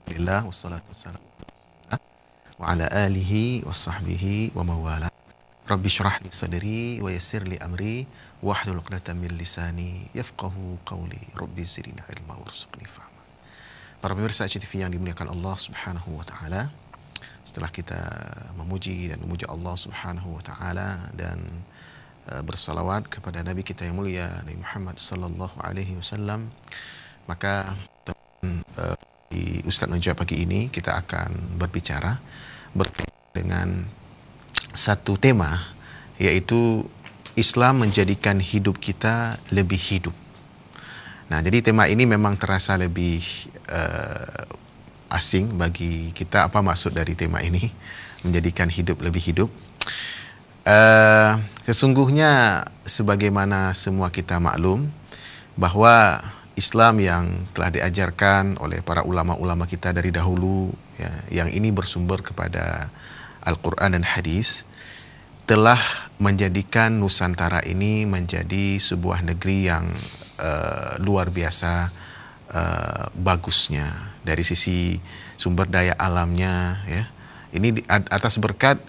Alhamdulillah wassalatu wassalamu wa ala alihi wa sahbihi wa mawala. Rabbi syrah li sadri wa yassir li amri wahlul 'uqdatam min lisani yafqahu qawli. Rabbi zidni ilma warzuqni fahma. Para pemirsa HTV yang dimuliakan Allah Subhanahu wa taala, setelah kita memuji Allah Subhanahu wa taala dan bersalawat kepada Nabi kita yang mulia Nabi Muhammad sallallahu alaihi wasallam, maka di Ustaz Menjawab pagi ini kita akan berbicara berkaitan dengan satu tema, yaitu Islam menjadikan hidup kita lebih hidup. Nah, jadi tema ini memang terasa lebih asing bagi kita. Apa maksud dari tema ini, menjadikan hidup lebih hidup? Sesungguhnya sebagaimana semua kita maklum bahwa Islam yang telah diajarkan oleh para ulama-ulama kita dari dahulu, ya, yang ini bersumber kepada Al-Quran dan Hadis, telah menjadikan Nusantara ini menjadi sebuah negeri yang luar biasa bagusnya dari sisi sumber daya alamnya, ya. Ini atas berkat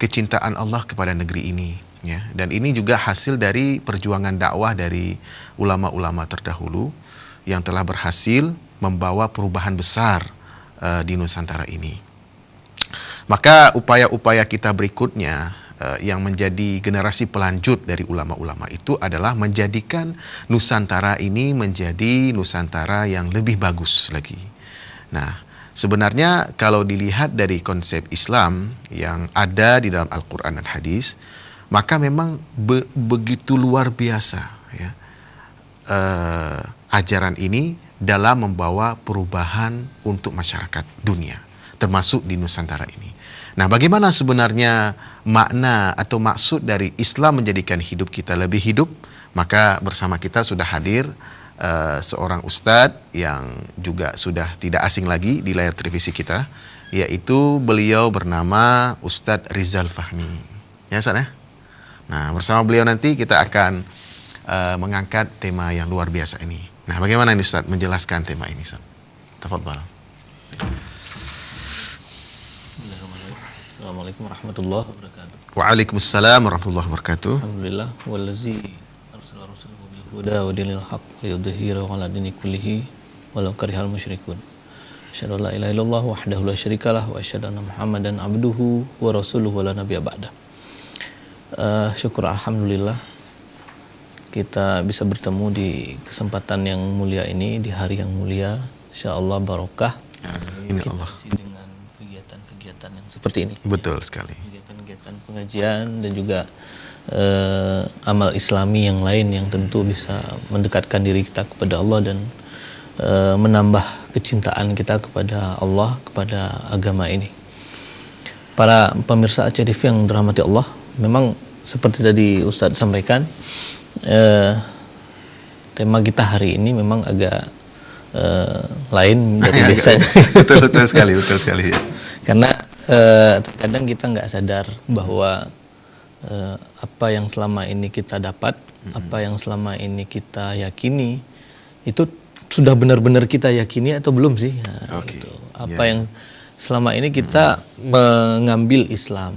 kecintaan Allah kepada negeri ini, ya. Dan ini juga hasil dari perjuangan dakwah dari ulama-ulama terdahulu yang telah berhasil membawa perubahan besar di Nusantara ini. Maka upaya-upaya kita berikutnya yang menjadi generasi pelanjut dari ulama-ulama itu adalah menjadikan Nusantara ini menjadi Nusantara yang lebih bagus lagi. Nah, sebenarnya kalau dilihat dari konsep Islam yang ada di dalam Al-Quran dan Hadis, maka memang begitu luar biasa, ya, ajaran ini dalam membawa perubahan untuk masyarakat dunia, termasuk di Nusantara ini. Nah, bagaimana sebenarnya makna atau maksud dari Islam menjadikan hidup kita lebih hidup? Maka bersama kita sudah hadir seorang ustadz yang juga sudah tidak asing lagi di layar televisi kita, yaitu beliau bernama Ustadz Rizal Fahmi. Ya, Ustadz, ya? Nah, bersama beliau nanti kita akan mengangkat tema yang luar biasa ini. Nah, bagaimana ini Ustadz menjelaskan tema ini, Ustadz? Tafadhal. Assalamualaikum warahmatullahi wabarakatuh. Waalaikumsalam warahmatullahi wabarakatuh. Alhamdulillah wallazi arsala rasulahu bil huda wa dinil haqq liyudhhirahu 'ala dini kullihi walau karihal musyrikun. Asyhadu an la ilaha illallah wahdahu la syarikalah wa asyhadu anna Muhammadan abduhu wa rasuluhu wa la nabiyya ba'da. Syukur alhamdulillah kita bisa bertemu di kesempatan yang mulia ini, di hari yang mulia, insyaallah barokah. Amin ya Allah. Dengan kegiatan-kegiatan yang seperti ini. Betul sekali. Kegiatan-kegiatan pengajian dan juga amal islami yang lain yang tentu bisa mendekatkan diri kita kepada Allah dan menambah kecintaan kita kepada Allah, kepada agama ini. Para pemirsa HTV yang dirahmati Allah, memang seperti tadi Ustadz sampaikan, tema kita hari ini memang agak lain dari biasanya. betul sekali. Karena terkadang kita nggak sadar bahwa apa yang selama ini kita dapat, apa yang selama ini kita yakini, itu sudah benar-benar kita yakini atau belum sih? Nah, gitu. Apa yang selama ini kita mengambil Islam,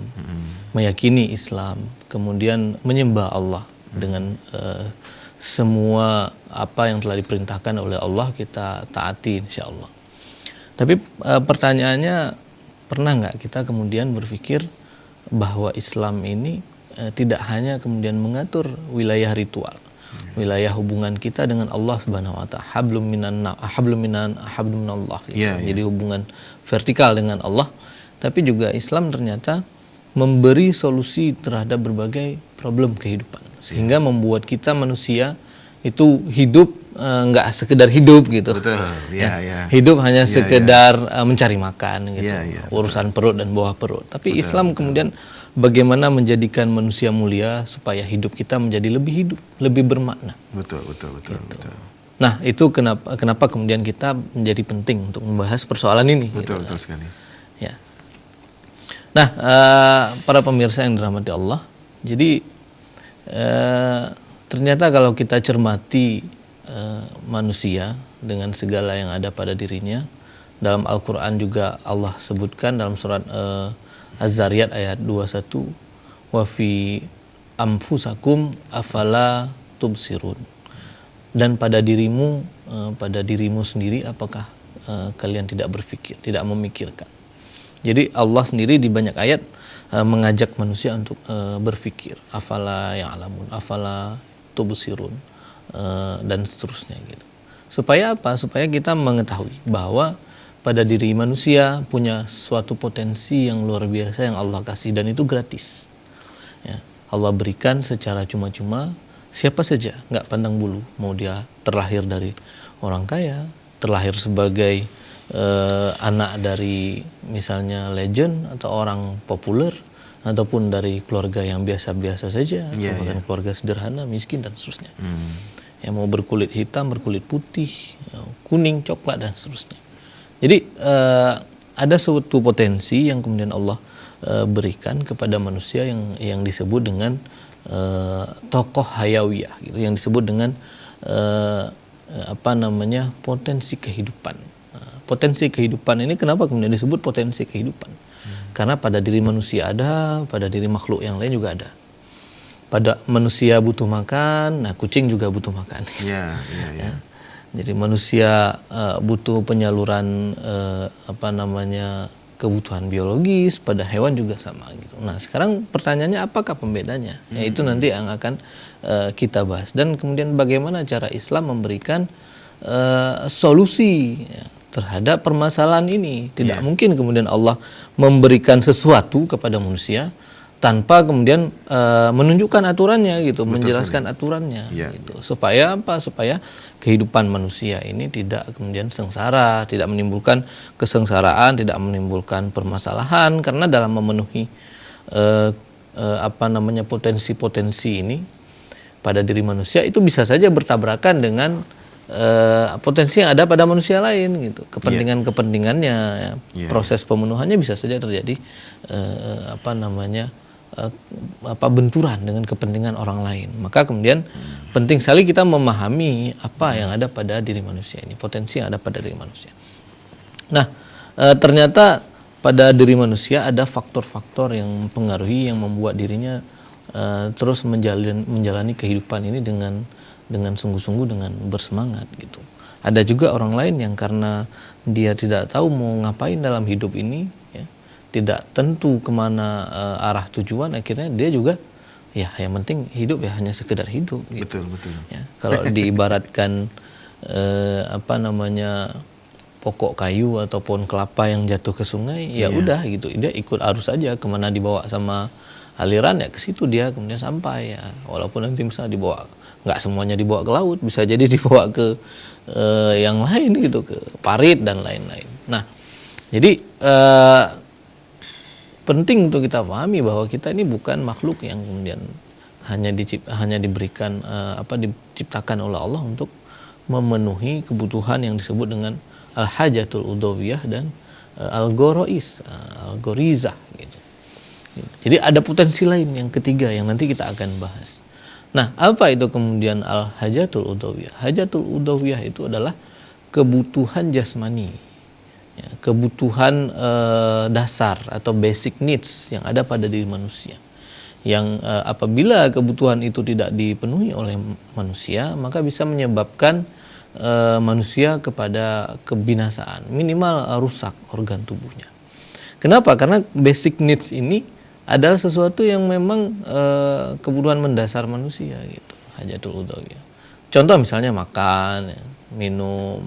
meyakini Islam, kemudian menyembah Allah dengan semua apa yang telah diperintahkan oleh Allah kita taati insyaallah. Tapi pertanyaannya, pernah nggak kita kemudian berpikir bahwa Islam ini tidak hanya kemudian mengatur wilayah ritual, wilayah hubungan kita dengan Allah Subhanahu wa taala, hablum minallah, gitu. Jadi hubungan vertikal dengan Allah, tapi juga Islam ternyata memberi solusi terhadap berbagai problem kehidupan, sehingga membuat kita manusia itu hidup nggak sekedar hidup gitu. Betul. Hidup hanya sekedar mencari makan gitu. Urusan perut dan bawah perut. Tapi Islam kemudian bagaimana menjadikan manusia mulia supaya hidup kita menjadi lebih hidup, lebih bermakna. Betul. Nah, itu kenapa kemudian kita menjadi penting untuk membahas persoalan ini. Betul gitu. sekali. Ya. Nah, para pemirsa yang dirahmati Allah, jadi ternyata kalau kita cermati manusia dengan segala yang ada pada dirinya, Dalam Al-Quran juga Allah sebutkan dalam surat Az-Zariyat ayat 21, wa fi anfusakum afala tubsirun. Dan pada dirimu sendiri apakah kalian tidak berpikir, tidak memikirkan. Jadi Allah sendiri di banyak ayat mengajak manusia untuk berpikir, afala ya'lamun, afala tubsirun, dan seterusnya gitu. Supaya apa? Supaya kita mengetahui bahwa pada diri manusia punya suatu potensi yang luar biasa yang Allah kasih, dan itu gratis. Ya, Allah berikan secara cuma-cuma siapa saja, nggak pandang bulu, mau dia terlahir dari orang kaya, terlahir sebagai anak dari misalnya legend atau orang populer, ataupun dari keluarga yang biasa-biasa saja, keluarga sederhana, miskin dan seterusnya. Yang mau berkulit hitam, berkulit putih, kuning, coklat dan seterusnya. Jadi ada suatu potensi yang kemudian Allah berikan kepada manusia yang disebut dengan tokoh hayawiyah, gitu, yang disebut dengan potensi kehidupan. Potensi kehidupan ini kenapa kemudian disebut potensi kehidupan? Karena pada diri manusia ada, pada diri makhluk yang lain juga ada. Pada manusia butuh makan, nah kucing juga butuh makan. Ya. Jadi manusia butuh penyaluran kebutuhan biologis, pada hewan juga sama gitu. Nah, sekarang pertanyaannya apakah pembedanya? Ya, itu nanti yang akan kita bahas. Dan kemudian bagaimana cara Islam memberikan solusi terhadap permasalahan ini. Tidak mungkin kemudian Allah memberikan sesuatu kepada manusia tanpa kemudian menunjukkan aturannya gitu, menjelaskan aturannya gitu. Supaya apa? Supaya kehidupan manusia ini tidak kemudian sengsara, tidak menimbulkan kesengsaraan, tidak menimbulkan permasalahan, karena dalam memenuhi potensi-potensi ini pada diri manusia itu bisa saja bertabrakan dengan potensi yang ada pada manusia lain gitu. Kepentingannya, proses pemenuhannya bisa saja terjadi benturan dengan kepentingan orang lain. Maka kemudian penting sekali kita memahami apa yang ada pada diri manusia ini, potensi yang ada pada diri manusia. Nah, ternyata pada diri manusia ada faktor-faktor yang mempengaruhi, yang membuat dirinya terus menjalani kehidupan ini dengan sungguh-sungguh, dengan bersemangat gitu. Ada juga orang lain yang karena dia tidak tahu mau ngapain dalam hidup ini, tidak tentu kemana arah tujuan, akhirnya dia juga yang penting hidup hanya sekedar hidup gitu. Betul. Ya, kalau diibaratkan pokok kayu atau pohon kelapa yang jatuh ke sungai, udah gitu, dia ikut arus aja, kemana dibawa sama aliran ke situ dia kemudian sampai ya. Walaupun nanti misalnya dibawa, nggak semuanya dibawa ke laut, bisa jadi dibawa ke yang lain gitu, ke parit dan lain-lain. Nah, jadi penting untuk kita pahami bahwa kita ini bukan makhluk yang kemudian hanya diberikan diciptakan oleh Allah untuk memenuhi kebutuhan yang disebut dengan al-hajatul udhawiyah dan al-ghorizah gitu. Jadi ada potensi lain yang ketiga yang nanti kita akan bahas. Nah, apa itu kemudian al-hajatul udhawiyah? Hajatul udhawiyah itu adalah kebutuhan jasmani. Kebutuhan dasar atau basic needs yang ada pada diri manusia, yang apabila kebutuhan itu tidak dipenuhi oleh manusia, maka bisa menyebabkan manusia kepada kebinasaan, minimal rusak organ tubuhnya. Kenapa? Karena basic needs ini adalah sesuatu yang memang kebutuhan mendasar manusia gitu, hajatul udhawiyah. Contoh misalnya makan, minum.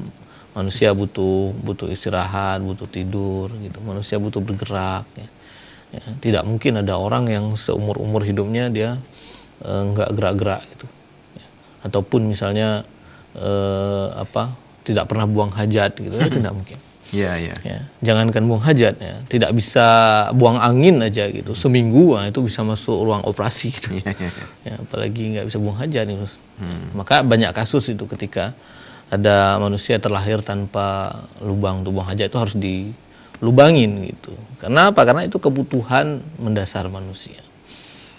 Manusia butuh istirahat, butuh tidur gitu. Manusia butuh bergerak ya. Tidak mungkin ada orang yang seumur hidupnya dia nggak gerak-gerak gitu ya. Ataupun misalnya tidak pernah buang hajat gitu, tidak mungkin. Ya, jangankan buang hajat ya, tidak bisa buang angin aja gitu. Seminggu itu bisa masuk ruang operasi gitu. Ya, apalagi nggak bisa buang hajat gitu. Maka banyak kasus itu ketika ada manusia terlahir tanpa lubang buang hajat, itu harus dilubangin gitu. Karena apa? Karena itu kebutuhan mendasar manusia.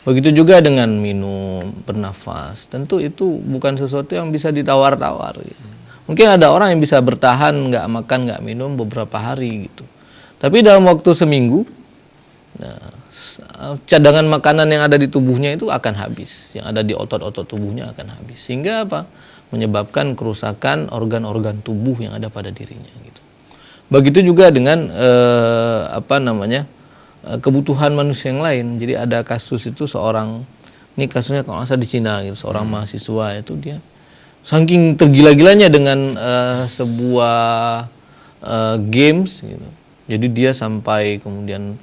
Begitu juga dengan minum, bernafas. Tentu itu bukan sesuatu yang bisa ditawar-tawar gitu. Mungkin ada orang yang bisa bertahan nggak makan nggak minum beberapa hari gitu. Tapi dalam waktu seminggu, nah, cadangan makanan yang ada di tubuhnya itu akan habis, yang ada di otot-otot tubuhnya akan habis, sehingga apa? Menyebabkan kerusakan organ-organ tubuh yang ada pada dirinya gitu. Begitu juga dengan kebutuhan manusia yang lain. Jadi ada kasus itu seorang, ini kasusnya kalau nggak salah di Cina gitu, seorang mahasiswa itu dia saking tergila-gilanya dengan sebuah games gitu. Jadi dia sampai kemudian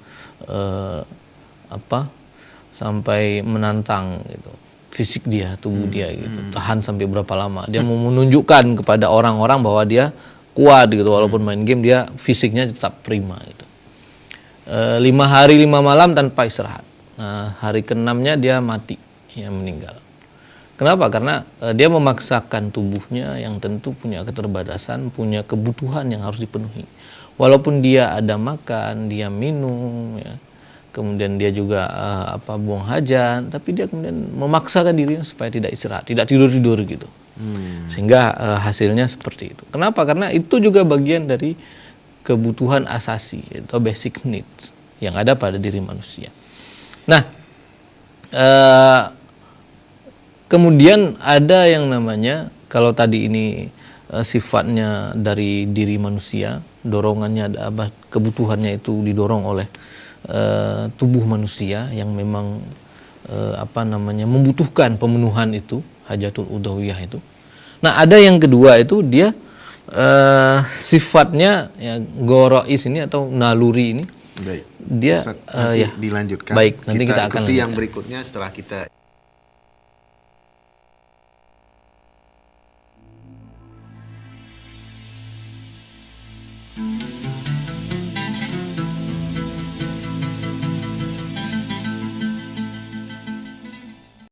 sampai menantang gitu fisik dia, tubuh dia gitu. Tahan sampai berapa lama. Dia mau menunjukkan kepada orang-orang bahwa dia kuat gitu, walaupun main game dia fisiknya tetap prima gitu. 5 hari 5 malam tanpa istirahat. Nah, hari ke-6-nya dia mati, ya meninggal. Kenapa? Karena dia memaksakan tubuhnya yang tentu punya keterbatasan, punya kebutuhan yang harus dipenuhi. Walaupun dia ada makan, dia minum, ya, kemudian dia juga buang hajat, tapi dia kemudian memaksakan dirinya supaya tidak istirahat, tidak tidur-tidur gitu. Sehingga hasilnya seperti itu. Kenapa? Karena itu juga bagian dari kebutuhan asasi atau basic needs yang ada pada diri manusia. Nah, kemudian ada yang namanya, kalau tadi ini sifatnya dari diri manusia, dorongannya kebutuhannya itu didorong oleh tubuh manusia yang memang membutuhkan pemenuhan itu, hajatul udhawiyah itu. Nah, ada yang kedua itu dia sifatnya ya gorois ini atau naluri ini. Baik. Dia Ustaz, nanti dilanjutkan. Baik, nanti kita akan ikuti yang lanjutkan. berikutnya setelah kita